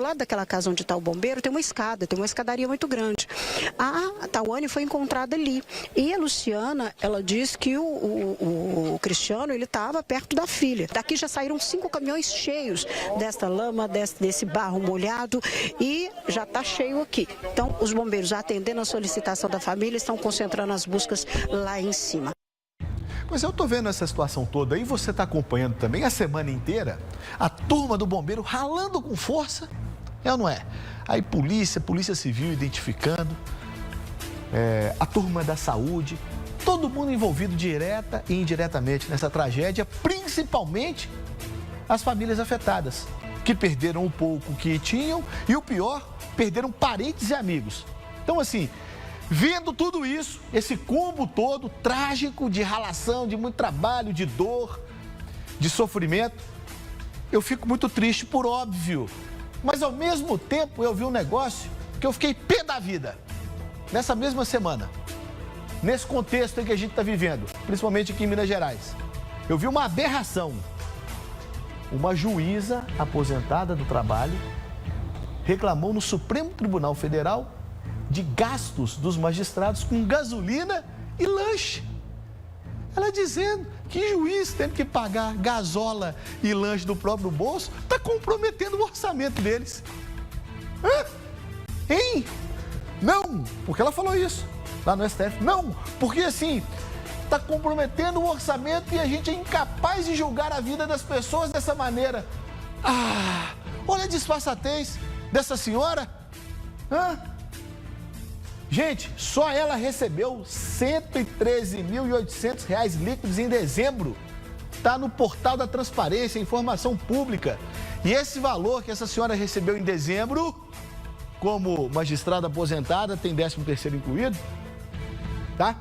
lado daquela casa onde está o bombeiro tem uma escada, tem uma escadaria muito grande. A Tawane foi encontrada ali. E a Luciana, ela diz que o Cristiano, ele estava perto da filha. Daqui já saíram 5 caminhões cheios desta lama, desse barro molhado, e já está cheio aqui. Então, os bombeiros, atendendo a solicitação da família, estão concentrando as buscas lá em cima. Pois eu estou vendo essa situação toda e você está acompanhando também a semana inteira a turma do bombeiro ralando com força, é ou não é? Aí polícia civil identificando, a turma da saúde, todo mundo envolvido direta e indiretamente nessa tragédia, principalmente as famílias afetadas, que perderam o pouco que tinham e o pior, perderam parentes e amigos. Então assim, vendo tudo isso, esse combo todo trágico de ralação, de muito trabalho, de dor, de sofrimento, eu fico muito triste por óbvio. Mas ao mesmo tempo eu vi um negócio que eu fiquei pé da vida. Nessa mesma semana, nesse contexto em que a gente está vivendo, principalmente aqui em Minas Gerais, eu vi uma aberração. Uma juíza aposentada do trabalho reclamou no Supremo Tribunal Federal de gastos dos magistrados com gasolina e lanche. Ela dizendo que juiz tendo que pagar gasola e lanche do próprio bolso está comprometendo o orçamento deles. Hã? Hein? Não, porque ela falou isso lá no STF. Não, porque assim, está comprometendo o orçamento e a gente é incapaz de julgar a vida das pessoas dessa maneira. Olha a disfarçatez dessa senhora. Hã? Gente, só ela recebeu R$ 113.800 líquidos em dezembro. Está no portal da Transparência, Informação Pública. E esse valor que essa senhora recebeu em dezembro, como magistrada aposentada, tem 13º incluído, tá?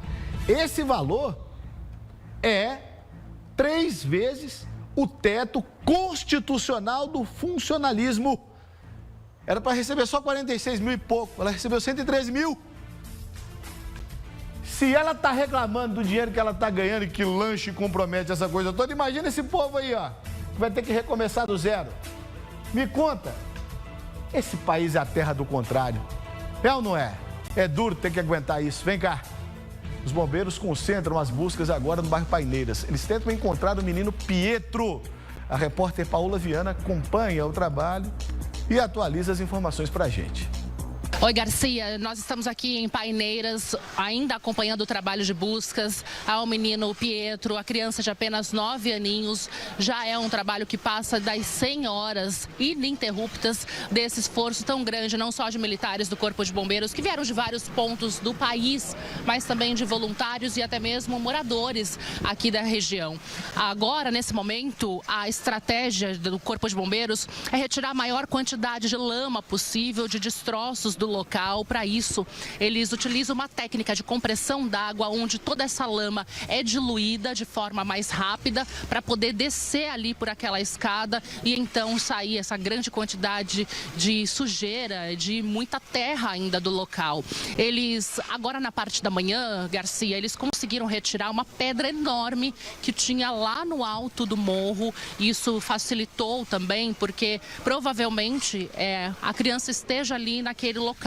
Esse valor é 3 vezes o teto constitucional do funcionalismo. Era para receber só 46 mil e pouco, ela recebeu 113 mil. Se ela está reclamando do dinheiro que ela está ganhando e que lanche compromete essa coisa toda, imagina esse povo aí, ó, que vai ter que recomeçar do zero. Me conta, esse país é a terra do contrário. É ou não é? É duro ter que aguentar isso. Vem cá. Os bombeiros concentram as buscas agora no bairro Paineiras. Eles tentam encontrar o menino Pietro. A repórter Paula Viana acompanha o trabalho e atualiza as informações para a gente. Oi, Garcia, nós estamos aqui em Paineiras, ainda acompanhando o trabalho de buscas ao menino Pietro, a criança de apenas 9 aninhos. Já é um trabalho que passa das 100 horas ininterruptas desse esforço tão grande, não só de militares do Corpo de Bombeiros, que vieram de vários pontos do país, mas também de voluntários e até mesmo moradores aqui da região. Agora, nesse momento, a estratégia do Corpo de Bombeiros é retirar a maior quantidade de lama possível, de destroços do local. Para isso, eles utilizam uma técnica de compressão d'água, onde toda essa lama é diluída de forma mais rápida para poder descer ali por aquela escada e então sair essa grande quantidade de sujeira, de muita terra ainda do local. Eles, agora na parte da manhã, Garcia, eles conseguiram retirar uma pedra enorme que tinha lá no alto do morro. Isso facilitou também, porque provavelmente a criança esteja ali naquele local.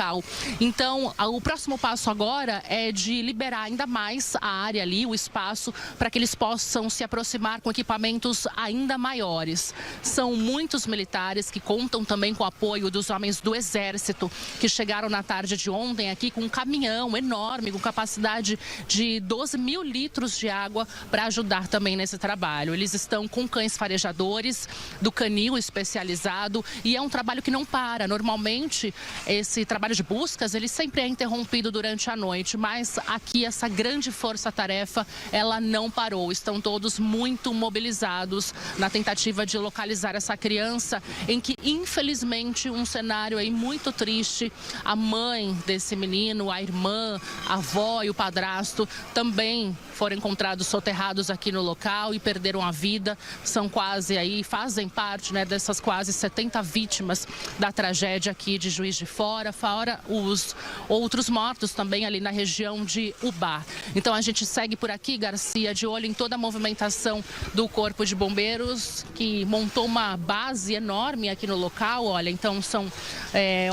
Então, o próximo passo agora é de liberar ainda mais a área ali, o espaço, para que eles possam se aproximar com equipamentos ainda maiores. São muitos militares que contam também com o apoio dos homens do Exército, que chegaram na tarde de ontem aqui com um caminhão enorme, com capacidade de 12 mil litros de água, para ajudar também nesse trabalho. Eles estão com cães farejadores do canil especializado e é um trabalho que não para. Normalmente, esse trabalho de buscas, ele sempre é interrompido durante a noite, mas aqui essa grande força-tarefa, ela não parou. Estão todos muito mobilizados na tentativa de localizar essa criança, em que, infelizmente, um cenário aí muito triste. A mãe desse menino, a irmã, a avó e o padrasto também foram encontrados soterrados aqui no local e perderam a vida. São quase aí, fazem parte, né, dessas quase 70 vítimas da tragédia aqui de Juiz de Fora, fora os outros mortos também ali na região de Ubá. Então a gente segue por aqui, Garcia, de olho em toda a movimentação do Corpo de Bombeiros, que montou uma base enorme aqui no local. Olha, então são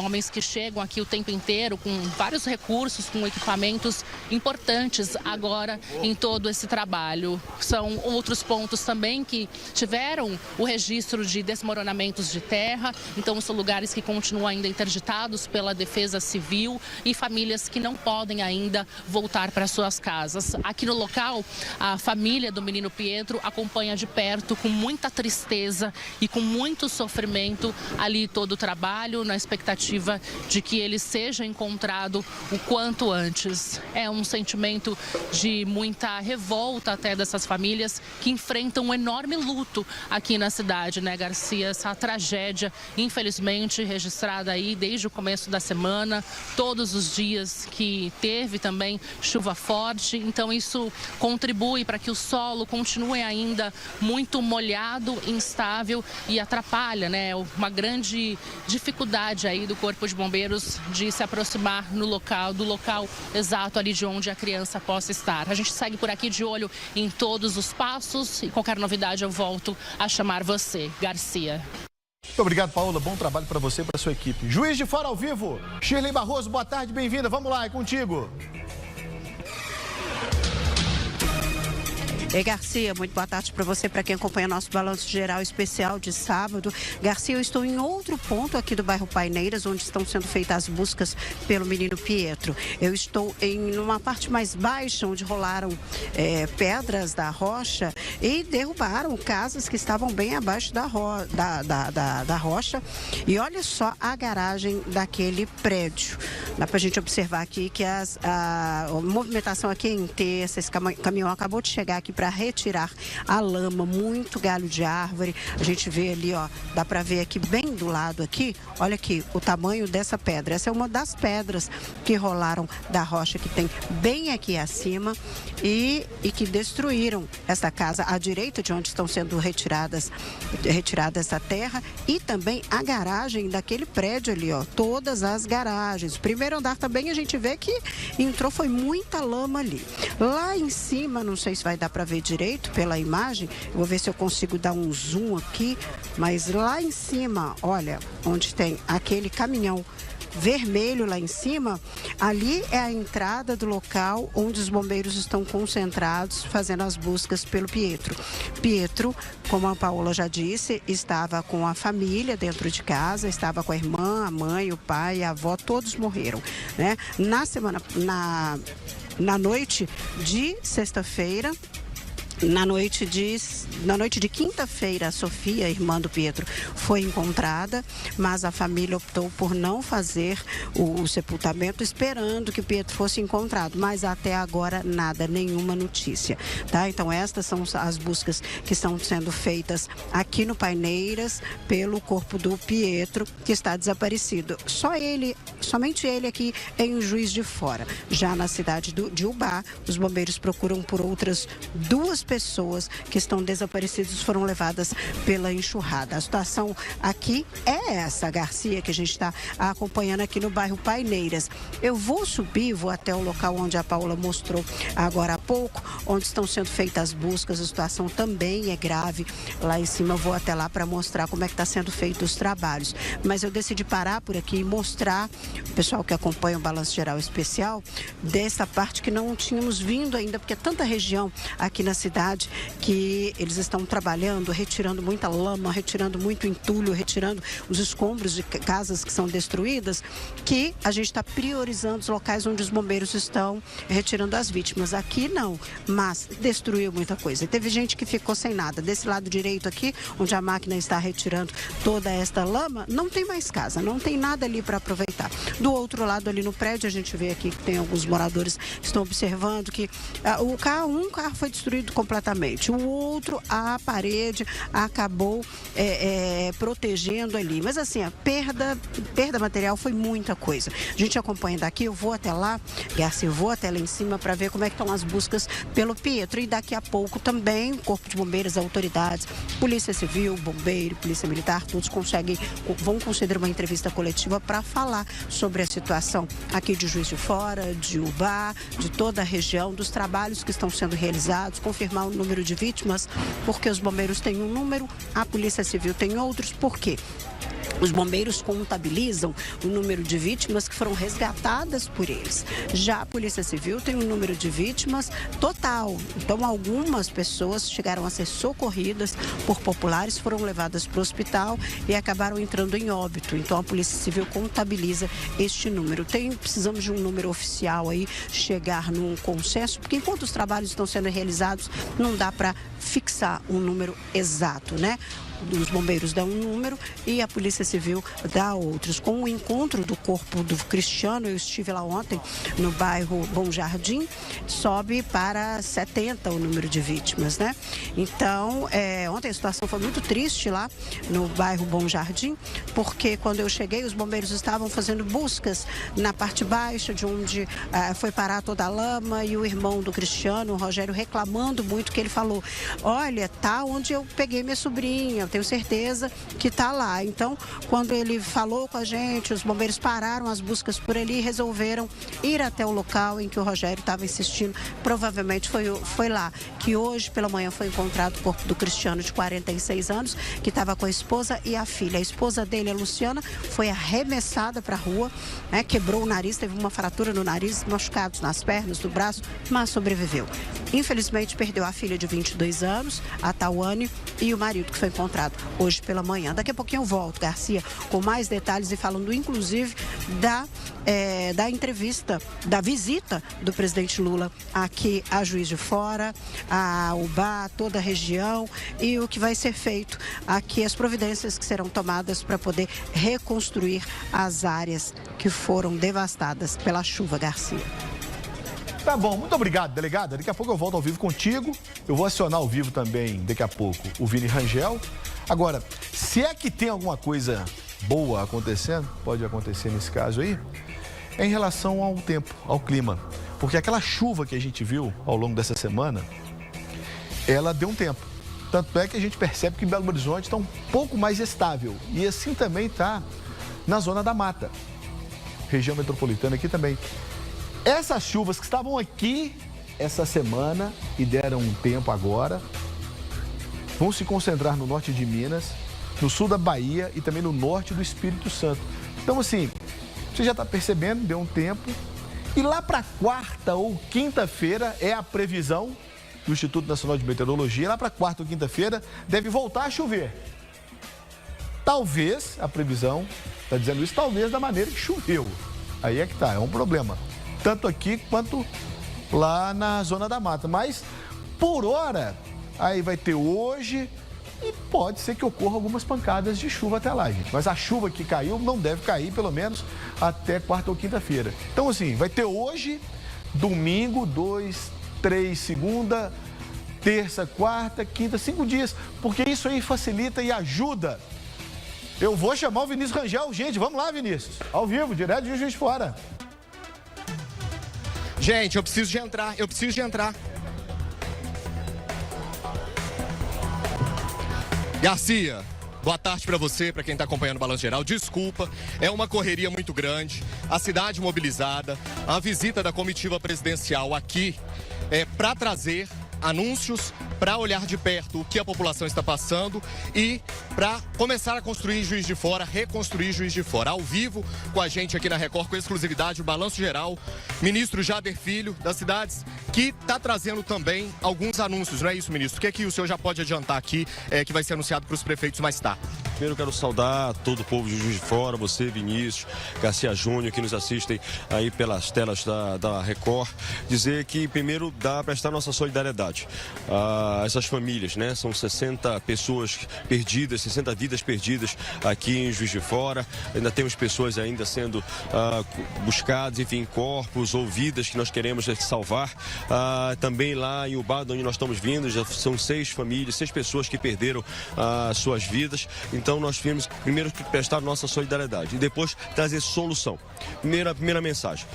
homens que chegam aqui o tempo inteiro com vários recursos, com equipamentos importantes agora em todo esse trabalho. São outros pontos também que tiveram o registro de desmoronamentos de terra, então são lugares que continuam ainda interditados pela Defesa Civil e famílias que não podem ainda voltar para suas casas. Aqui no local, a família do menino Pietro acompanha de perto, com muita tristeza e com muito sofrimento, ali todo o trabalho, na expectativa de que ele seja encontrado o quanto antes. É um sentimento de muita revolta até dessas famílias que enfrentam um enorme luto aqui na cidade, né, Garcia? Essa tragédia, infelizmente, registrada aí desde o começo da semana, todos os dias que teve também chuva forte. Então isso contribui para que o solo continue ainda muito molhado, instável e atrapalha, né, uma grande dificuldade aí do Corpo de Bombeiros de se aproximar do local exato ali de onde a criança possa estar. A gente segue por aqui de olho em todos os passos e qualquer novidade eu volto a chamar você, Garcia. Muito obrigado, Paola. Bom trabalho para você e para sua equipe. Juiz de Fora ao vivo, Shirley Barroso, boa tarde, bem-vinda. Vamos lá, é contigo. Ei, Garcia, muito boa tarde para você, para quem acompanha nosso balanço geral especial de sábado. Garcia, eu estou em outro ponto aqui do bairro Paineiras, onde estão sendo feitas as buscas pelo menino Pietro. Eu estou em uma parte mais baixa, onde rolaram pedras da rocha e derrubaram casas que estavam bem abaixo da rocha. E olha só a garagem daquele prédio. Dá para a gente observar aqui que a movimentação aqui é intensa. Esse caminhão acabou de chegar aqui para retirar a lama, muito galho de árvore. A gente vê ali, ó, dá para ver aqui bem do lado aqui, olha aqui o tamanho dessa pedra. Essa é uma das pedras que rolaram da rocha que tem bem aqui acima e que destruíram essa casa à direita de onde estão sendo retirada essa terra e também a garagem daquele prédio ali, ó, todas as garagens. O primeiro andar também a gente vê que entrou, foi muita lama ali. Lá em cima, não sei se vai dar para ver direito pela imagem, eu vou ver se eu consigo dar um zoom aqui, mas lá em cima, olha, onde tem aquele caminhão vermelho lá em cima, ali é a entrada do local onde os bombeiros estão concentrados fazendo as buscas pelo Pietro. Pietro, como a Paola já disse, estava com a família dentro de casa, estava com a irmã, a mãe, o pai, a avó, todos morreram, né? Na noite de sexta-feira, na noite de quinta-feira, a Sofia, irmã do Pietro, foi encontrada, mas a família optou por não fazer o sepultamento, esperando que o Pietro fosse encontrado. Mas até agora nada, nenhuma notícia, tá? Então estas são as buscas que estão sendo feitas aqui no Paineiras pelo corpo do Pietro, que está desaparecido. Somente ele aqui em Juiz de Fora. Já na cidade de Ubá, os bombeiros procuram por outras duas pessoas que estão desaparecidas, foram levadas pela enxurrada. A situação aqui é essa, Garcia, que a gente está acompanhando aqui no bairro Paineiras. Eu vou subir, vou até o local onde a Paola mostrou agora há pouco, onde estão sendo feitas as buscas. A situação também é grave. Lá em cima eu vou até lá para mostrar como é que está sendo feito os trabalhos. Mas eu decidi parar por aqui e mostrar, o pessoal que acompanha o Balanço Geral Especial, dessa parte que não tínhamos vindo ainda, porque é tanta região aqui na cidade que eles estão trabalhando, retirando muita lama, retirando muito entulho, retirando os escombros de casas que são destruídas, que a gente está priorizando os locais onde os bombeiros estão retirando as vítimas. Aqui não, mas destruiu muita coisa. E teve gente que ficou sem nada. Desse lado direito aqui, onde a máquina está retirando toda esta lama, não tem mais casa, não tem nada ali para aproveitar. Do outro lado ali no prédio, a gente vê aqui que tem alguns moradores que estão observando que um carro foi destruído completamente. O outro, a parede acabou protegendo ali. Mas assim, a perda material foi muita coisa. A gente acompanha daqui, eu vou até lá, Garcia, eu vou até lá em cima para ver como é que estão as buscas pelo Pietro. E daqui a pouco também o Corpo de Bombeiros, autoridades, Polícia Civil, Bombeiro, Polícia Militar, todos vão conceder uma entrevista coletiva para falar sobre a situação aqui de Juiz de Fora, de Ubá, de toda a região, dos trabalhos que estão sendo realizados, confirmar o número de vítimas, porque os bombeiros têm um número, a Polícia Civil tem outros. Por quê? Os bombeiros contabilizam o número de vítimas que foram resgatadas por eles. Já a Polícia Civil tem um número de vítimas total. Então, algumas pessoas chegaram a ser socorridas por populares, foram levadas para o hospital e acabaram entrando em óbito. Então, a Polícia Civil contabiliza este número. Precisamos de um número oficial aí, chegar num consenso, porque enquanto os trabalhos estão sendo realizados, não dá para fixar um número exato, né? Os bombeiros dão um número e a Polícia Civil dá outros. Com o encontro do corpo do Cristiano, eu estive lá ontem no bairro Bom Jardim, sobe para 70 o número de vítimas, né? Então, ontem a situação foi muito triste lá no bairro Bom Jardim, porque quando eu cheguei, os bombeiros estavam fazendo buscas na parte baixa, de onde foi parar toda a lama, e o irmão do Cristiano, o Rogério, reclamando muito, que ele falou: olha, tá onde eu peguei minha sobrinha, eu tenho certeza que está lá. Então, quando ele falou com a gente, os bombeiros pararam as buscas por ali e resolveram ir até o local em que o Rogério estava insistindo. Provavelmente foi lá que hoje pela manhã foi encontrado o corpo do Cristiano, de 46 anos, que estava com a esposa e a filha. A esposa dele, a Luciana, foi arremessada para a rua, né, quebrou o nariz, teve uma fratura no nariz, machucados nas pernas, no braço, mas sobreviveu. Infelizmente, perdeu a filha de 22 anos, a Tawane, e o marido, que foi encontrado hoje pela manhã. Daqui a pouquinho eu volto, Garcia, com mais detalhes e falando inclusive da entrevista, da visita do presidente Lula aqui a Juiz de Fora, a Ubá, toda a região, e o que vai ser feito aqui, as providências que serão tomadas para poder reconstruir as áreas que foram devastadas pela chuva, Garcia. Tá bom, muito obrigado, delegada. Daqui a pouco eu volto ao vivo contigo. Eu vou acionar ao vivo também, daqui a pouco, o Vini Rangel. Agora, se é que tem alguma coisa boa acontecendo, pode acontecer nesse caso aí, é em relação ao tempo, ao clima. Porque aquela chuva que a gente viu ao longo dessa semana, ela deu um tempo. Tanto é que a gente percebe que Belo Horizonte está um pouco mais estável. E assim também está na zona da mata, região metropolitana aqui também. Essas chuvas que estavam aqui essa semana e deram um tempo agora, vão se concentrar no norte de Minas, no sul da Bahia e também no norte do Espírito Santo. Então, assim, você já está percebendo, deu um tempo. E lá para quarta ou quinta-feira é a previsão do Instituto Nacional de Meteorologia. Lá para quarta ou quinta-feira deve voltar a chover. Talvez, a previsão está dizendo isso, talvez da maneira que choveu. Aí é que tá, é um problema. Tanto aqui quanto lá na zona da mata. Mas, por hora, aí vai ter hoje e pode ser que ocorra algumas pancadas de chuva até lá, gente. Mas a chuva que caiu não deve cair, pelo menos, até quarta ou quinta-feira. Então, assim, vai ter hoje, domingo, 2, 3, segunda, terça, quarta, quinta, 5 dias. Porque isso aí facilita e ajuda. Eu vou chamar o Vinícius Rangel. Gente, vamos lá, Vinícius. Ao vivo, direto de Juiz de Fora. Gente, eu preciso de entrar. Garcia, boa tarde para você, para quem está acompanhando o Balanço Geral. Desculpa, é uma correria muito grande, a cidade mobilizada, a visita da comitiva presidencial aqui para trazer anúncios, para olhar de perto o que a população está passando e para começar a construir Juiz de Fora, reconstruir Juiz de Fora. Ao vivo com a gente aqui na Record, com exclusividade, o Balanço Geral, ministro Jader Filho, das cidades, que está trazendo também alguns anúncios, não é isso, ministro? O que é que o senhor já pode adiantar aqui, que vai ser anunciado para os prefeitos mais tarde? Primeiro quero saudar todo o povo de Juiz de Fora, você, Vinícius, Garcia Júnior, que nos assistem aí pelas telas da Record. Dizer que primeiro dá a prestar nossa solidariedade a essas famílias, né? São 60 pessoas perdidas, 60 vidas perdidas aqui em Juiz de Fora. Ainda temos pessoas ainda sendo buscadas, enfim, corpos ou vidas que nós queremos salvar. Também lá em Ubá, onde nós estamos vindo, já são 6 famílias, 6 pessoas que perderam suas vidas. Então nós temos primeiro que prestar nossa solidariedade e depois trazer solução. Primeira mensagem: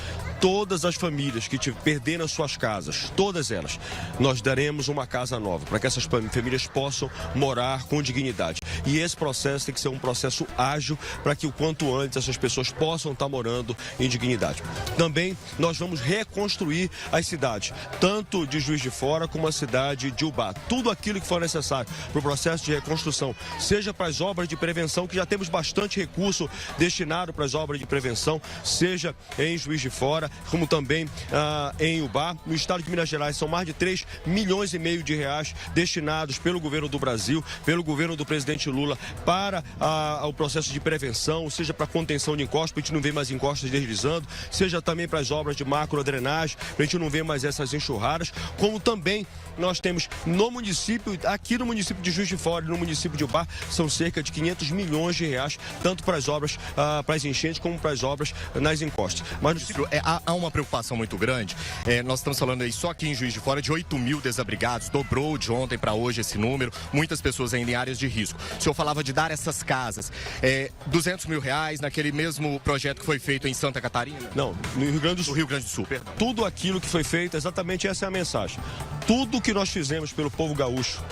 todas as famílias que perderam suas casas, todas elas, nós daremos uma casa nova para que essas famílias possam morar com dignidade. E esse processo tem que ser um processo ágil para que o quanto antes essas pessoas possam estar morando em dignidade. Também nós vamos reconstruir as cidades, tanto de Juiz de Fora como a cidade de Ubá. Tudo aquilo que for necessário para o processo de reconstrução, seja para as obras de prevenção, que já temos bastante recurso destinado para as obras de prevenção, seja em Juiz de Fora, como também em Ubá. No estado de Minas Gerais são mais de 3,5 milhões de reais destinados pelo governo do Brasil, pelo governo do presidente Lula, para o processo de prevenção, seja para contenção de encostas, para a gente não ver mais encostas deslizando, seja também para as obras de macrodrenagem, para a gente não ver mais essas enxurradas, como também nós temos no município, aqui no município de Juiz de Fora e no município de Ubá, são cerca de 500 milhões de reais, tanto para as obras, para as enchentes, como para as obras nas encostas. Mas há uma preocupação muito grande. Nós estamos falando aí só aqui em Juiz de Fora de 8 mil desabrigados, dobrou de ontem para hoje esse número, muitas pessoas ainda em áreas de risco. O senhor falava de dar essas casas, 200 mil reais naquele mesmo projeto que foi feito em Santa Catarina? Não, no Rio Grande do Sul. No Rio Grande do Sul, perdão. Tudo aquilo que foi feito, exatamente essa é a mensagem. Tudo que nós fizemos pelo povo gaúcho,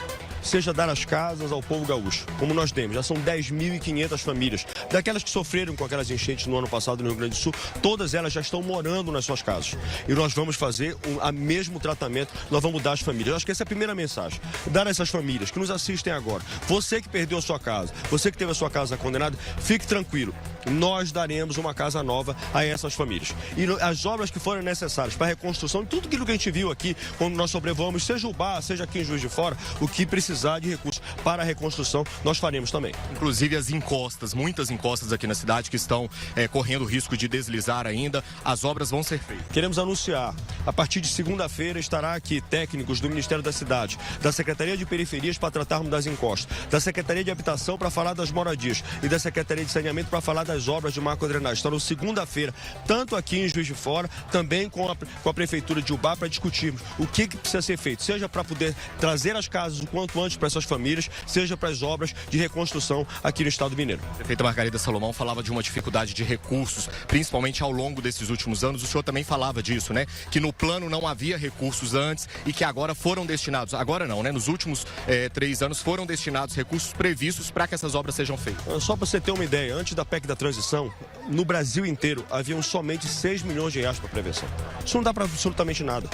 seja dar as casas ao povo gaúcho, como nós temos, já são 10.500 famílias, daquelas que sofreram com aquelas enchentes no ano passado no Rio Grande do Sul, todas elas já estão morando nas suas casas. E nós vamos fazer o mesmo tratamento, nós vamos dar às famílias. Eu acho que essa é a primeira mensagem, dar a essas famílias que nos assistem agora. Você que perdeu a sua casa, você que teve a sua casa condenada, fique tranquilo, nós daremos uma casa nova a essas famílias. E as obras que forem necessárias para a reconstrução, tudo aquilo que a gente viu aqui, quando nós sobrevoamos, seja o Ubá, seja aqui em Juiz de Fora, o que precisar de recursos para a reconstrução, nós faremos também. Inclusive as encostas, muitas encostas aqui na cidade que estão correndo risco de deslizar ainda, as obras vão ser feitas. Queremos anunciar, a partir de segunda-feira estará aqui técnicos do Ministério da Cidade, da Secretaria de Periferias para tratarmos das encostas, da Secretaria de Habitação para falar das moradias e da Secretaria de Saneamento para falar das obras de macrodrenagem. Estarão segunda-feira, tanto aqui em Juiz de Fora, também com a Prefeitura de Ubá, para discutirmos o que precisa ser feito, seja para poder trazer as casas o quanto antes para essas famílias, seja para as obras de reconstrução aqui no estado mineiro. A prefeita Margarida Salomão falava de uma dificuldade de recursos, principalmente ao longo desses últimos anos. O senhor também falava disso, né? Que no plano não havia recursos antes e que agora foram destinados, agora não, né? Nos últimos 3 anos foram destinados recursos previstos para que essas obras sejam feitas. Só para você ter uma ideia, antes da PEC da transição, no Brasil inteiro haviam somente 6 milhões de reais para prevenção. Isso não dá para absolutamente nada.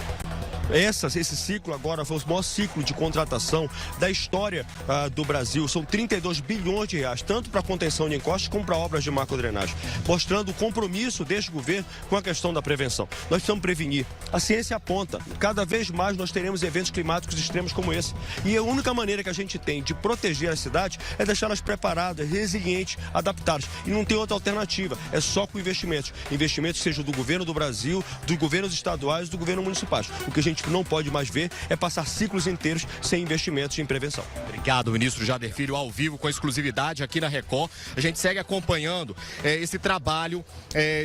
Esse ciclo agora foi o maior ciclo de contratação da história do Brasil. São 32 bilhões de reais, tanto para contenção de encostas como para obras de macrodrenagem, mostrando o compromisso deste governo com a questão da prevenção. Nós precisamos prevenir. A ciência aponta, cada vez mais nós teremos eventos climáticos extremos como esse. E a única maneira que a gente tem de proteger as cidades é deixá-las preparadas, resilientes, adaptadas. E não tem outra alternativa, é só com investimentos. Investimentos que sejam do governo do Brasil, dos governos estaduais e do governo municipais. O que a gente não pode mais ver é passar ciclos inteiros sem investimentos em prevenção. Obrigado, ministro Jader Filho, ao vivo, com exclusividade aqui na Record. A gente segue acompanhando esse trabalho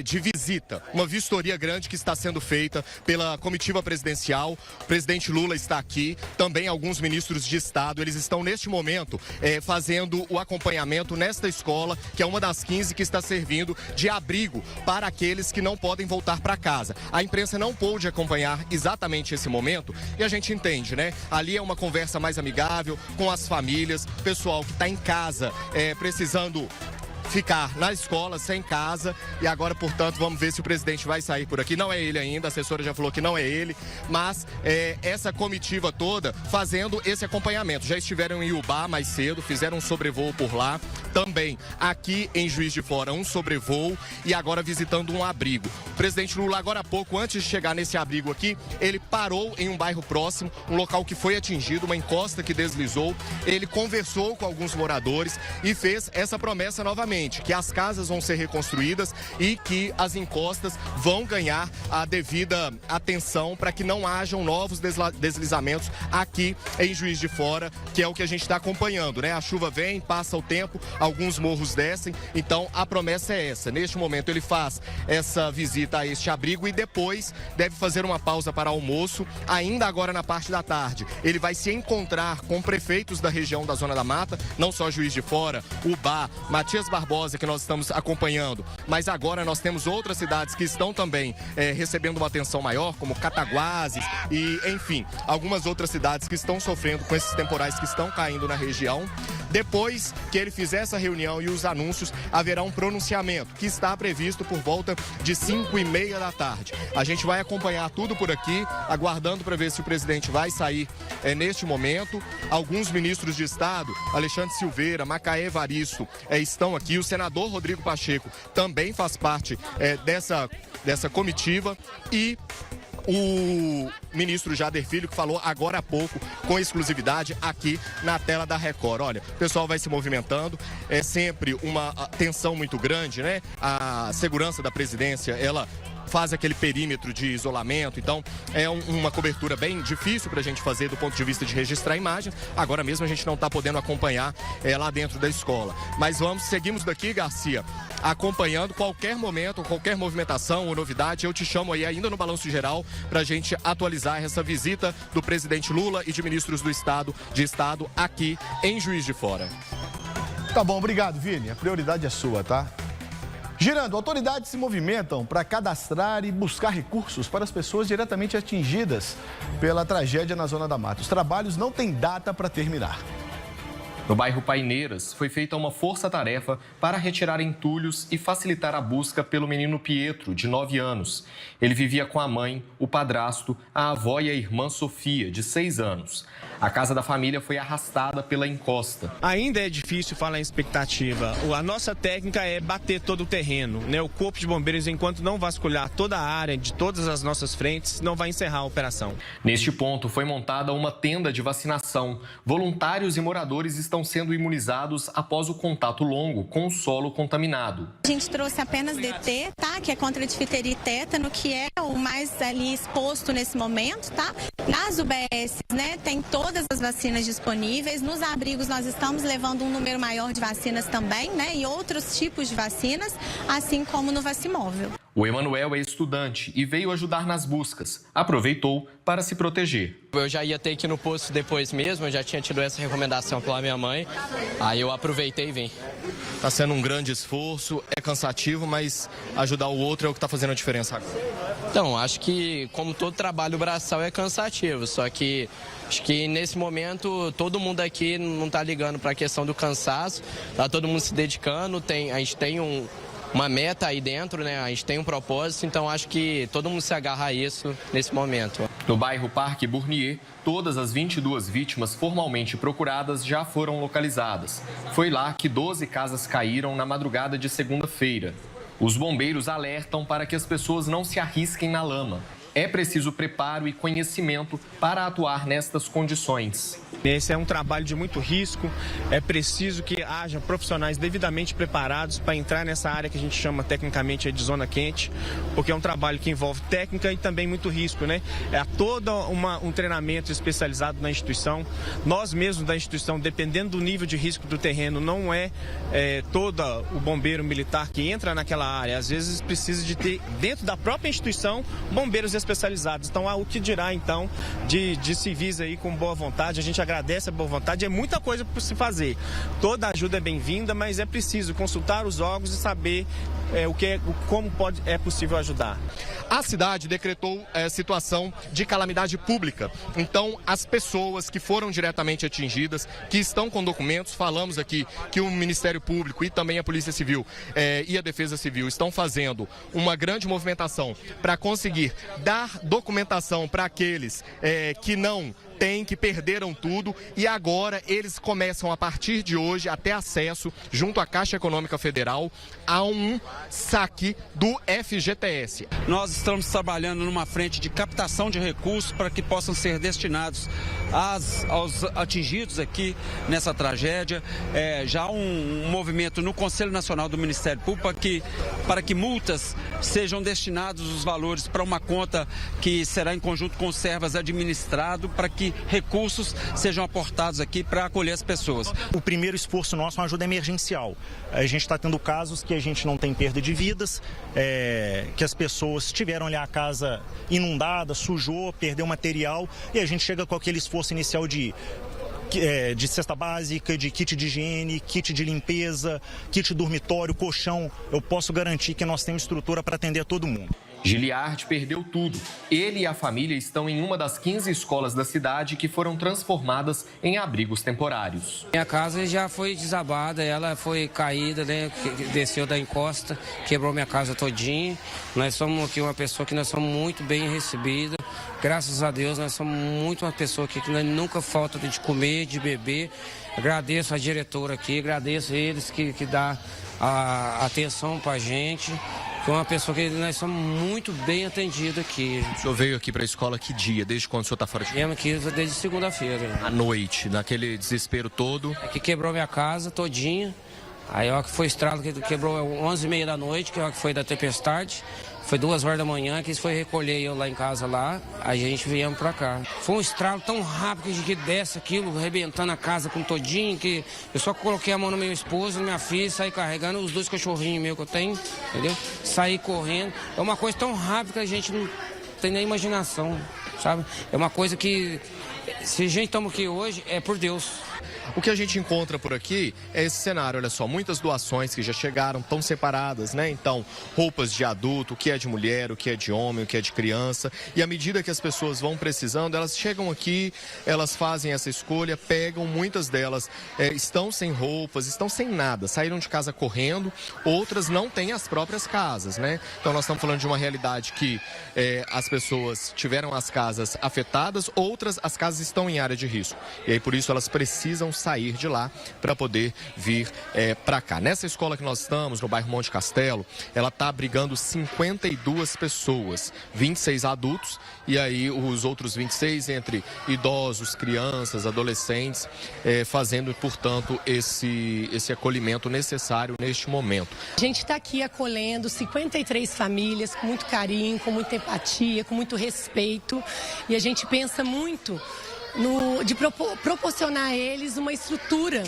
de visita, uma vistoria grande que está sendo feita pela comitiva presidencial. O presidente Lula está aqui, também alguns ministros de Estado. Eles estão, neste momento, fazendo o acompanhamento nesta escola, que é uma das 15 que está servindo de abrigo para aqueles que não podem voltar para casa. A imprensa não pôde acompanhar exatamente esse momento e a gente entende, né? Ali é uma conversa mais amigável com as famílias, pessoal que está em casa precisando ficar na escola, sem casa, e agora, portanto, vamos ver se o presidente vai sair por aqui. Não é ele ainda, a assessora já falou que não é ele, mas essa comitiva toda fazendo esse acompanhamento. Já estiveram em Ubá mais cedo, fizeram um sobrevoo por lá, também aqui em Juiz de Fora um sobrevoo e agora visitando um abrigo. O presidente Lula, agora há pouco, antes de chegar nesse abrigo aqui, ele parou em um bairro próximo, um local que foi atingido, uma encosta que deslizou. Ele conversou com alguns moradores e fez essa promessa novamente, que as casas vão ser reconstruídas e que as encostas vão ganhar a devida atenção para que não hajam novos deslizamentos aqui em Juiz de Fora, que é o que a gente está acompanhando, né? A chuva vem, passa o tempo, alguns morros descem, então a promessa é essa. Neste momento ele faz essa visita a este abrigo e depois deve fazer uma pausa para almoço. Ainda agora na parte da tarde, ele vai se encontrar com prefeitos da região da Zona da Mata, não só Juiz de Fora, Ubá, Matias Barbosa, que nós estamos acompanhando, mas agora nós temos outras cidades que estão também recebendo uma atenção maior, como Cataguases e, enfim, algumas outras cidades que estão sofrendo com esses temporais que estão caindo na região. Depois que ele fizer essa reunião e os anúncios, haverá um pronunciamento que está previsto por volta de 5h30 da tarde. A gente vai acompanhar tudo por aqui, aguardando para ver se o presidente vai sair neste momento. Alguns ministros de Estado, Alexandre Silveira, Macaé Evaristo, estão aqui. O senador Rodrigo Pacheco também faz parte dessa comitiva e o ministro Jader Filho, que falou agora há pouco, com exclusividade, aqui na tela da Record. Olha, o pessoal vai se movimentando, é sempre uma tensão muito grande, né? A segurança da presidência, ela faz aquele perímetro de isolamento, então é uma cobertura bem difícil para a gente fazer do ponto de vista de registrar imagens. Agora mesmo a gente não está podendo acompanhar lá dentro da escola. Mas seguimos daqui, Garcia, acompanhando qualquer momento, qualquer movimentação ou novidade. Eu te chamo aí ainda no Balanço Geral para a gente atualizar essa visita do presidente Lula e de ministros de Estado aqui em Juiz de Fora. Tá bom, obrigado, Vini. A prioridade é sua, tá? Girando, autoridades se movimentam para cadastrar e buscar recursos para as pessoas diretamente atingidas pela tragédia na Zona da Mata. Os trabalhos não têm data para terminar. No bairro Paineiras, foi feita uma força-tarefa para retirar entulhos e facilitar a busca pelo menino Pietro, de 9 anos. Ele vivia com a mãe, o padrasto, a avó e a irmã Sofia, de 6 anos. A casa da família foi arrastada pela encosta. Ainda é difícil falar em expectativa. A nossa técnica é bater todo o terreno, né? O Corpo de Bombeiros, enquanto não vasculhar toda a área de todas as nossas frentes, não vai encerrar a operação. Neste ponto, foi montada uma tenda de vacinação. Voluntários e moradores estão sendo imunizados após o contato longo com o solo contaminado. A gente trouxe apenas DT, tá? Que é contra difteria e tétano, que é o mais ali exposto nesse momento, tá? Nas UBS, né, tem todas as vacinas disponíveis. Nos abrigos nós estamos levando um número maior de vacinas também, né? E outros tipos de vacinas, assim como no Vacimóvel. O Emanuel é estudante e veio ajudar nas buscas. Aproveitou para se proteger. Eu já ia ter que ir no posto depois mesmo, eu já tinha tido essa recomendação pela minha mãe, aí eu aproveitei e vim. Está sendo um grande esforço, é cansativo, mas ajudar o outro é o que está fazendo a diferença agora. Então, acho que como todo trabalho braçal é cansativo, só que acho que nesse momento todo mundo aqui não está ligando para a questão do cansaço, está todo mundo se dedicando, a gente tem uma meta aí dentro, né? A gente tem um propósito, então acho que todo mundo se agarra a isso nesse momento. No bairro Parque Bournier, todas as 22 vítimas formalmente procuradas já foram localizadas. Foi lá que 12 casas caíram na madrugada de segunda-feira. Os bombeiros alertam para que as pessoas não se arrisquem na lama. É preciso preparo e conhecimento para atuar nestas condições. Esse é um trabalho de muito risco, é preciso que haja profissionais devidamente preparados para entrar nessa área que a gente chama tecnicamente de zona quente, porque é um trabalho que envolve técnica e também muito risco, né? É todo um treinamento especializado na instituição. Nós mesmos da instituição, dependendo do nível de risco do terreno, não é todo o bombeiro militar que entra naquela área. Às vezes precisa de ter, dentro da própria instituição, bombeiros especializados. Então, há o que dirá, então, de civis aí com boa vontade. A gente agradece a boa vontade, é muita coisa para se fazer. Toda ajuda é bem-vinda, mas é preciso consultar os órgãos e saber como é possível ajudar. A cidade decretou situação de calamidade pública. Então, as pessoas que foram diretamente atingidas, que estão com documentos, falamos aqui que o Ministério Público e também a Polícia Civil e a Defesa Civil estão fazendo uma grande movimentação para conseguir dar documentação para aqueles que não têm, que perderam tudo, e agora eles começam a partir de hoje a ter acesso, junto à Caixa Econômica Federal, a um saque do FGTS. Nós estamos trabalhando numa frente de captação de recursos para que possam ser destinados aos atingidos aqui nessa tragédia. Já há um movimento no Conselho Nacional do Ministério Público para que multas sejam destinados os valores para uma conta que será em conjunto com o Servas administrado, para que recursos sejam aportados aqui para acolher as pessoas. O primeiro esforço nosso é uma ajuda emergencial. A gente está tendo casos que a gente não tem perda de vidas, que as pessoas tiveram ali a casa inundada, sujou, perdeu material, e a gente chega com aquele esforço inicial de cesta básica, de kit de higiene, kit de limpeza, kit dormitório, colchão. Eu posso garantir que nós temos estrutura para atender a todo mundo. Giliard perdeu tudo. Ele e a família estão em uma das 15 escolas da cidade que foram transformadas em abrigos temporários. Minha casa já foi desabada, ela foi caída, né? Desceu da encosta, quebrou minha casa todinha. Nós somos aqui uma pessoa que nós somos muito bem recebida. Graças a Deus, nós somos muito uma pessoa aqui que nunca falta de comer, de beber. Agradeço a diretora aqui, agradeço a eles que dá a atenção pra gente. É uma pessoa que nós somos muito bem atendidos aqui. O senhor veio aqui para a escola que dia? Desde quando o senhor está fora de casa? Viemos aqui desde segunda-feira. À noite, naquele desespero todo? Aqui quebrou minha casa todinha. Aí ó, que foi estralo que quebrou 11h30 da noite, que ó, que foi da tempestade. Foi 2 horas da manhã que eles foi recolher eu lá em casa lá, a gente viemos pra cá. Foi um estralo tão rápido que desce aquilo, arrebentando a casa com todinho, que eu só coloquei a mão no meu esposo, na minha filha, saí carregando os 2 cachorrinhos meus que eu tenho, entendeu? Saí correndo. É uma coisa tão rápida que a gente não tem nem imaginação, sabe? É uma coisa que, se a gente estamos aqui hoje, é por Deus. O que a gente encontra por aqui é esse cenário, olha só, muitas doações que já chegaram, estão separadas, né? Então, roupas de adulto, o que é de mulher, o que é de homem, o que é de criança. E à medida que as pessoas vão precisando, elas chegam aqui, elas fazem essa escolha, pegam, muitas delas estão sem roupas, estão sem nada, saíram de casa correndo, outras não têm as próprias casas, né? Então nós estamos falando de uma realidade que as pessoas tiveram as casas afetadas, outras as casas estão em área de risco. E aí por isso elas precisam sair de lá para poder vir para cá. Nessa escola que nós estamos, no bairro Monte Castelo, ela está abrigando 52 pessoas, 26 adultos e aí os outros 26 entre idosos, crianças, adolescentes, fazendo, portanto, esse acolhimento necessário neste momento. A gente está aqui acolhendo 53 famílias com muito carinho, com muita empatia, com muito respeito, e a gente pensa muito de proporcionar a eles uma estrutura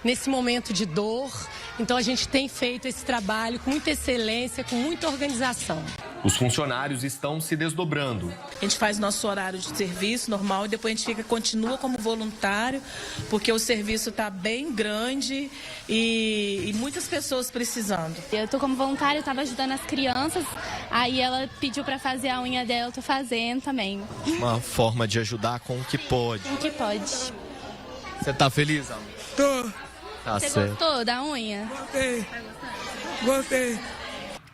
nesse momento de dor. Então a gente tem feito esse trabalho com muita excelência, com muita organização. Os funcionários estão se desdobrando. A gente faz nosso horário de serviço normal e depois a gente continua como voluntário, porque o serviço está bem grande e muitas pessoas precisando. Eu estou como voluntária, eu estava ajudando as crianças, aí ela pediu para fazer a unha dela, eu estou fazendo também. Uma forma de ajudar com o que pode. Com o que pode. Você está feliz, amor? Tô. Tá Você certo. gostou da unha? Gostei.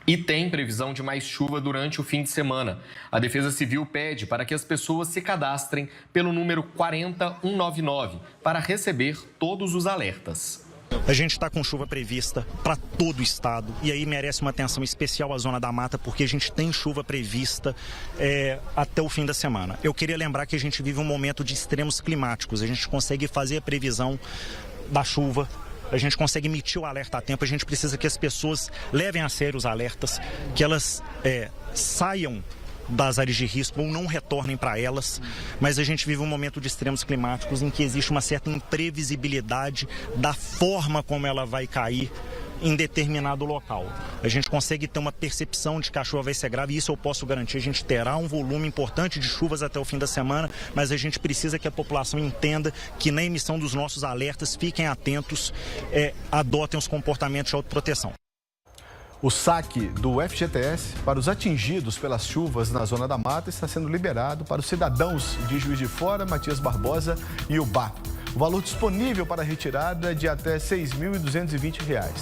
E tem previsão de mais chuva durante o fim de semana. A Defesa Civil pede para que as pessoas se cadastrem pelo número 40199 para receber todos os alertas. A gente está com chuva prevista para todo o estado e aí merece uma atenção especial à Zona da Mata, porque a gente tem chuva prevista até o fim da semana. Eu queria lembrar que a gente vive um momento de extremos climáticos, a gente consegue fazer a previsão da chuva, a gente consegue emitir o alerta a tempo, a gente precisa que as pessoas levem a sério os alertas, que elas saiam das áreas de risco ou não retornem para elas, mas a gente vive um momento de extremos climáticos em que existe uma certa imprevisibilidade da forma como ela vai cair em determinado local. A gente consegue ter uma percepção de que a chuva vai ser grave e isso eu posso garantir. A gente terá um volume importante de chuvas até o fim da semana, mas a gente precisa que a população entenda que na emissão dos nossos alertas fiquem atentos, adotem os comportamentos de autoproteção. O saque do FGTS para os atingidos pelas chuvas na Zona da Mata está sendo liberado para os cidadãos de Juiz de Fora, Matias Barbosa e Ubá. O valor disponível para retirada é de até R$ 6.220.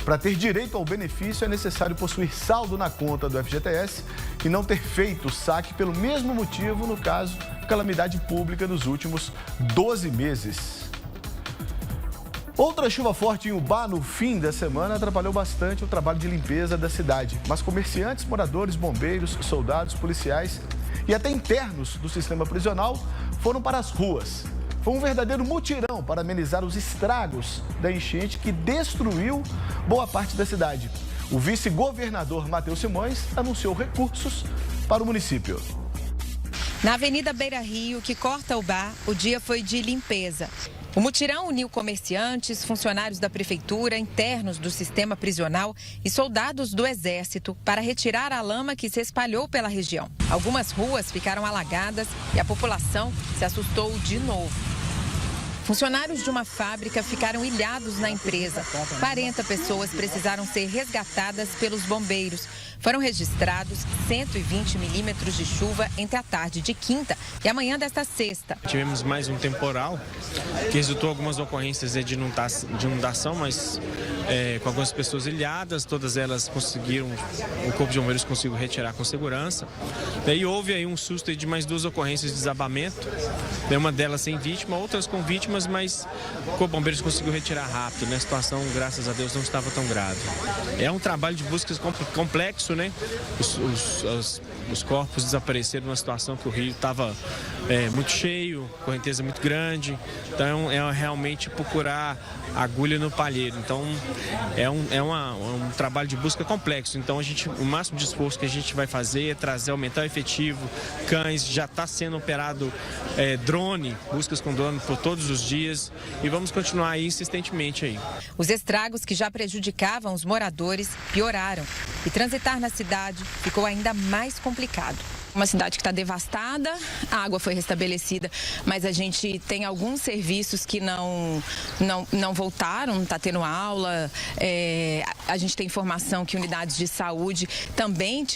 Para ter direito ao benefício, é necessário possuir saldo na conta do FGTS e não ter feito o saque pelo mesmo motivo, no caso, calamidade pública nos últimos 12 meses. Outra chuva forte em Ubá no fim da semana atrapalhou bastante o trabalho de limpeza da cidade. Mas comerciantes, moradores, bombeiros, soldados, policiais e até internos do sistema prisional foram para as ruas. Foi um verdadeiro mutirão para amenizar os estragos da enchente que destruiu boa parte da cidade. O vice-governador Matheus Simões anunciou recursos para o município. Na Avenida Beira Rio, que corta Ubá, o dia foi de limpeza. O mutirão uniu comerciantes, funcionários da prefeitura, internos do sistema prisional e soldados do Exército para retirar a lama que se espalhou pela região. Algumas ruas ficaram alagadas e a população se assustou de novo. Funcionários de uma fábrica ficaram ilhados na empresa. 40 pessoas precisaram ser resgatadas pelos bombeiros. Foram registrados 120 milímetros de chuva entre a tarde de quinta e a manhã desta sexta. Tivemos mais um temporal que resultou em algumas ocorrências de inundação, mas com algumas pessoas ilhadas, todas elas conseguiram, o Corpo de Bombeiros conseguiu retirar com segurança. Daí houve aí um susto de mais 2 ocorrências de desabamento, uma delas sem vítima, outras com vítimas, mas o Corpo de Bombeiros conseguiu retirar rápido, né? A situação, graças a Deus, não estava tão grave. É um trabalho de busca complexo, né? Os corpos desapareceram numa situação que o rio estava muito cheio, correnteza muito grande, então é realmente procurar agulha no palheiro. Então é um trabalho de busca complexo. Então o máximo de esforço que a gente vai fazer é aumentar o efetivo, cães, já está sendo operado drone, buscas com drone por todos os dias e vamos continuar aí insistentemente aí. Os estragos que já prejudicavam os moradores pioraram e transitar na cidade ficou ainda mais complicado. Uma cidade que está devastada, a água foi restabelecida, mas a gente tem alguns serviços que não voltaram, não está tendo aula. A gente tem informação que unidades de saúde também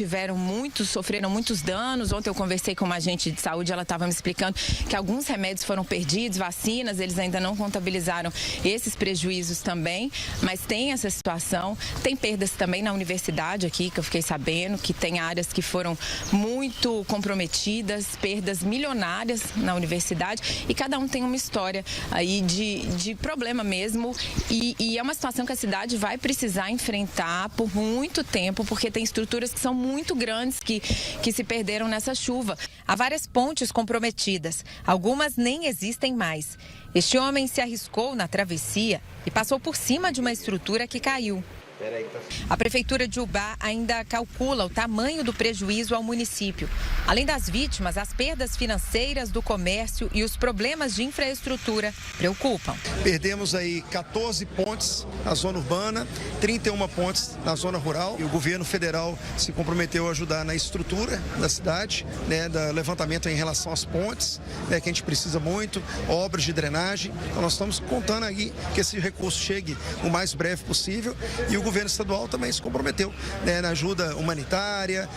sofreram muitos danos. Ontem eu conversei com uma agente de saúde, ela estava me explicando que alguns remédios foram perdidos, vacinas, eles ainda não contabilizaram esses prejuízos também, mas tem essa situação. Tem perdas também na universidade aqui, que eu fiquei sabendo, que tem áreas que foram muito comprometidas, perdas milionárias na universidade e cada um tem uma história aí de problema mesmo e é uma situação que a cidade vai precisar enfrentar por muito tempo, porque tem estruturas que são muito grandes que se perderam nessa chuva. Há várias pontes comprometidas, algumas nem existem mais. Este homem se arriscou na travessia e passou por cima de uma estrutura que caiu. A Prefeitura de Ubá ainda calcula o tamanho do prejuízo ao município. Além das vítimas, as perdas financeiras do comércio e os problemas de infraestrutura preocupam. Perdemos aí 14 pontes na zona urbana, 31 pontes na zona rural. E o governo federal se comprometeu a ajudar na estrutura da cidade, né, do levantamento em relação às pontes, né, que a gente precisa muito, obras de drenagem. Então nós estamos contando aí que esse recurso chegue o mais breve possível e o governo estadual também se comprometeu, né, na ajuda humanitária,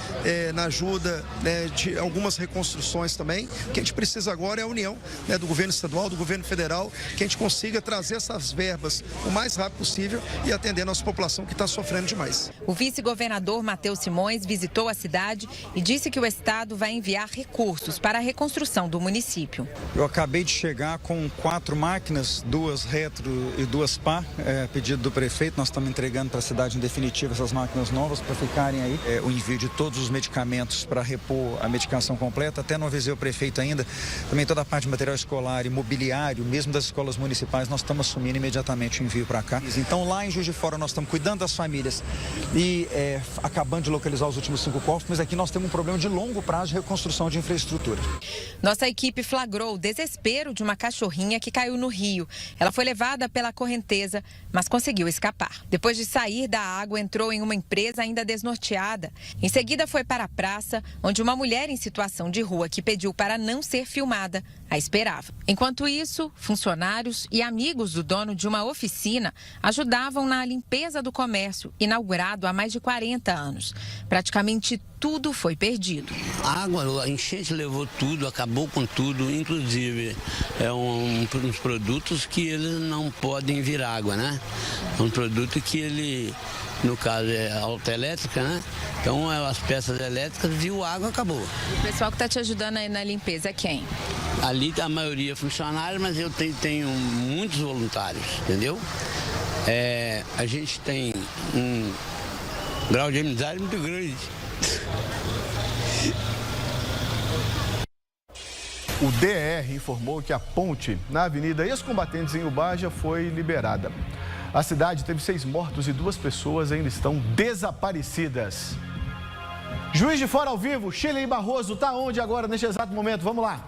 na ajuda, né, de algumas reconstruções também. O que a gente precisa agora é a união, né, do governo estadual, do governo federal, que a gente consiga trazer essas verbas o mais rápido possível e atender a nossa população que está sofrendo demais. O vice-governador Matheus Simões visitou a cidade e disse que o estado vai enviar recursos para a reconstrução do município. Eu acabei de chegar com 4 máquinas, 2 retro e 2 pá, pedido do prefeito. Nós estamos entregando para a cidade em definitiva essas máquinas novas para ficarem aí. O envio de todos os medicamentos para repor a medicação completa. Até não avisei o prefeito ainda. Também toda a parte de material escolar e mobiliário, mesmo das escolas municipais, nós estamos assumindo imediatamente o envio para cá. Então lá em Juiz de Fora nós estamos cuidando das famílias e acabando de localizar os últimos 5 corpos, mas aqui nós temos um problema de longo prazo de reconstrução de infraestrutura. Nossa equipe flagrou o desespero de uma cachorrinha que caiu no rio. Ela foi levada pela correnteza, mas conseguiu escapar. Depois de sair sair da água, entrou em uma empresa ainda desnorteada. Em seguida, foi para a praça, onde uma mulher em situação de rua que pediu para não ser filmada a esperava. Enquanto isso, funcionários e amigos do dono de uma oficina ajudavam na limpeza do comércio, inaugurado há mais de 40 anos. Praticamente tudo foi perdido. A água, a enchente levou tudo, acabou com tudo, inclusive uns produtos que eles não podem vir água, né? Um produto que ele, no caso, é autoelétrica, né? Então as peças elétricas, viu água, acabou. O pessoal que está te ajudando aí na limpeza é quem? Ali a maioria é funcionário, mas eu tenho muitos voluntários, entendeu? A gente tem um grau de amizade muito grande. O DR informou que a ponte na Avenida Ex-Combatentes em Ubá já foi liberada. A cidade teve 6 mortos e 2 pessoas ainda estão desaparecidas. Juiz de Fora ao vivo, Shirley Barroso, está onde agora neste exato momento? Vamos lá.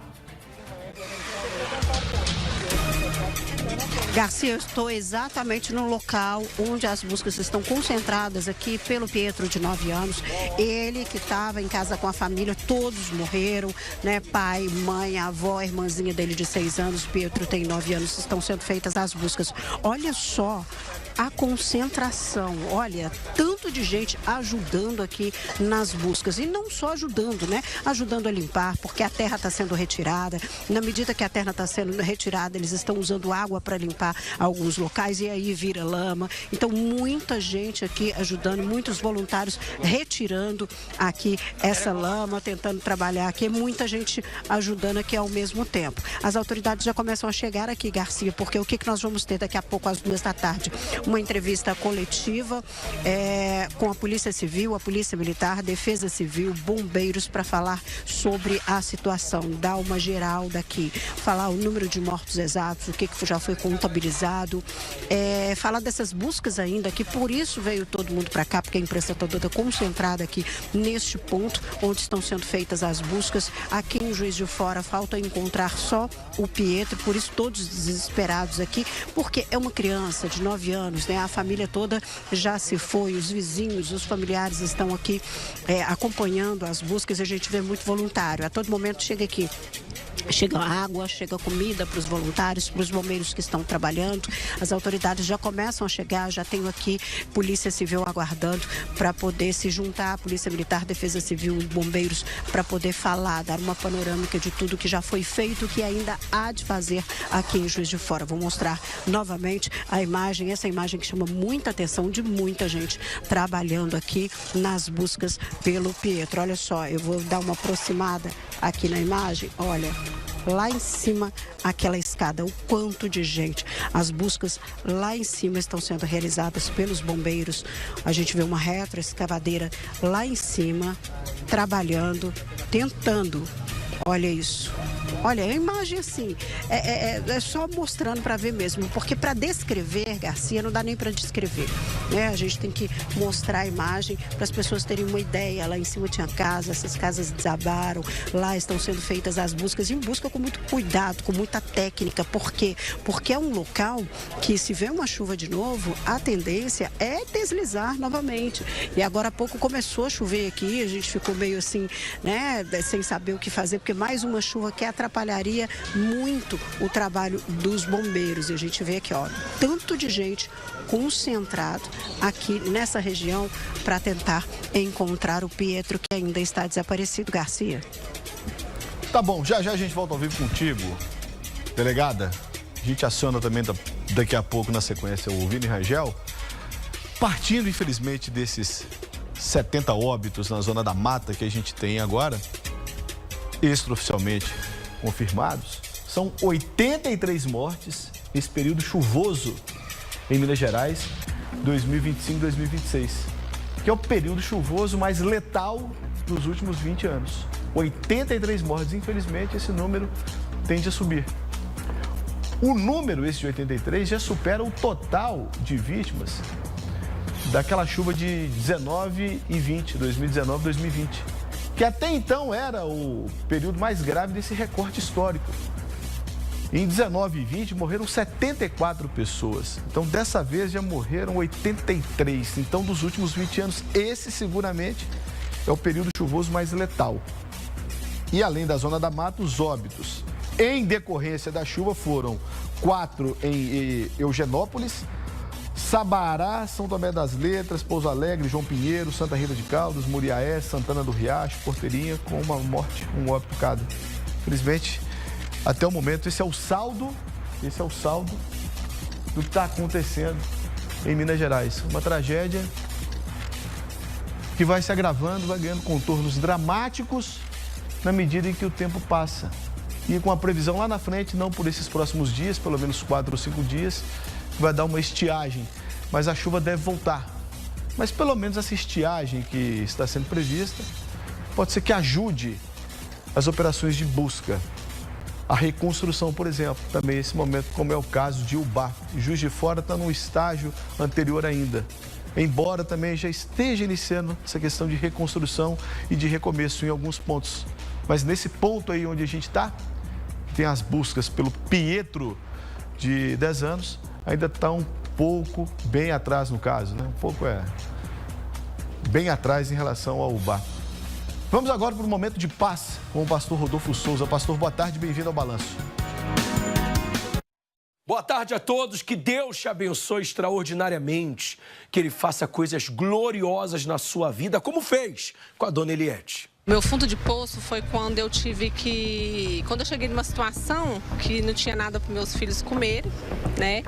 Garcia, eu estou exatamente no local onde as buscas estão concentradas aqui pelo Pietro, de 9 anos. Ele que estava em casa com a família, todos morreram, né? Pai, mãe, avó, irmãzinha dele de 6 anos. Pietro tem 9 anos, estão sendo feitas as buscas. Olha só a concentração, olha, tanto de gente ajudando aqui nas buscas. E não só ajudando, né? Ajudando a limpar, porque a terra está sendo retirada. Na medida que a terra está sendo retirada, eles estão usando água para limpar alguns locais e aí vira lama. Então, muita gente aqui ajudando, muitos voluntários retirando aqui essa lama, tentando trabalhar aqui. Muita gente ajudando aqui ao mesmo tempo. As autoridades já começam a chegar aqui, Garcia, porque o que nós vamos ter daqui a pouco, às 2 da tarde? Uma entrevista coletiva com a Polícia Civil, a Polícia Militar, Defesa Civil, bombeiros, para falar sobre a situação, dar uma geral daqui, falar o número de mortos exatos, o que já foi contabilizado, falar dessas buscas ainda, que por isso veio todo mundo para cá, porque a imprensa está toda concentrada aqui neste ponto, onde estão sendo feitas as buscas. Aqui em Juiz de Fora falta encontrar só o Pietro, por isso todos desesperados aqui, porque é uma criança de 9 anos, né? A família toda já se foi, os vizinhos, os familiares estão aqui acompanhando as buscas e a gente vê muito voluntário. A todo momento chega aqui. Chega água, chega comida para os voluntários, para os bombeiros que estão trabalhando. As autoridades já começam a chegar, já tenho aqui Polícia Civil aguardando para poder se juntar, Polícia Militar, Defesa Civil, bombeiros, para poder falar, dar uma panorâmica de tudo que já foi feito, que ainda há de fazer aqui em Juiz de Fora. Vou mostrar novamente a imagem, essa imagem que chama muita atenção de muita gente trabalhando aqui nas buscas pelo Pietro. Olha só, eu vou dar uma aproximada aqui na imagem, olha, lá em cima, aquela escada, o quanto de gente. As buscas lá em cima estão sendo realizadas pelos bombeiros. A gente vê uma retroescavadeira lá em cima, trabalhando, tentando. Olha isso. Olha, a imagem assim, é só mostrando para ver mesmo, porque para descrever, Garcia, não dá nem para descrever, né? A gente tem que mostrar a imagem para as pessoas terem uma ideia. Lá em cima tinha casa, essas casas desabaram, lá estão sendo feitas as buscas, em busca com muito cuidado, com muita técnica. Por quê? Porque é um local que, se vê uma chuva de novo, a tendência é deslizar novamente. E agora há pouco começou a chover aqui, a gente ficou meio assim, né, sem saber o que fazer, porque mais uma chuva que atrapalharia muito o trabalho dos bombeiros. E a gente vê aqui, ó, tanto de gente concentrado aqui nessa região para tentar encontrar o Pietro, que ainda está desaparecido. Garcia. Tá bom, já a gente volta ao vivo contigo, delegada. A gente aciona também daqui a pouco, na sequência, o Vini Rangel. Partindo, infelizmente, desses 70 óbitos na Zona da Mata que a gente tem agora, extraoficialmente confirmados, são 83 mortes nesse período chuvoso em Minas Gerais, 2025-2026, que é o período chuvoso mais letal dos últimos 20 anos. 83 mortes, infelizmente, esse número tende a subir. O número, esse de 83, já supera o total de vítimas daquela chuva de 19 e 20, 2019-2020. Que até então era o período mais grave desse recorte histórico. Em 19 e 20 morreram 74 pessoas. Então, dessa vez já morreram 83. Então, dos últimos 20 anos, esse seguramente é o período chuvoso mais letal. E além da Zona da Mata, os óbitos em decorrência da chuva foram 4 em Eugenópolis, Sabará, São Tomé das Letras, Pouso Alegre, João Pinheiro, Santa Rita de Caldas, Muriaé, Santana do Riacho, Porteirinha, com uma morte, um óbito cada. Infelizmente, até o momento, esse é o saldo do que está acontecendo em Minas Gerais. Uma tragédia que vai se agravando, vai ganhando contornos dramáticos na medida em que o tempo passa. E com a previsão lá na frente, não por esses próximos dias, pelo menos 4 ou 5 dias, que vai dar uma estiagem. Mas a chuva deve voltar. Mas pelo menos essa estiagem que está sendo prevista, pode ser que ajude as operações de busca. A reconstrução, por exemplo, também nesse momento, como é o caso de Ubá. Juiz de Fora está num estágio anterior ainda. Embora também já esteja iniciando essa questão de reconstrução e de recomeço em alguns pontos. Mas nesse ponto aí onde a gente está, tem as buscas pelo Pietro de 10 anos, ainda está um pouco bem atrás no caso, né? Um pouco bem atrás em relação ao Ubá. Vamos agora para um momento de paz com o pastor Rodolfo Souza. Pastor, boa tarde, bem-vindo ao Balanço. Boa tarde a todos, que Deus te abençoe extraordinariamente, que Ele faça coisas gloriosas na sua vida, como fez com a dona Eliette. Meu fundo de poço foi quando eu cheguei numa situação que não tinha nada para meus filhos comerem, né?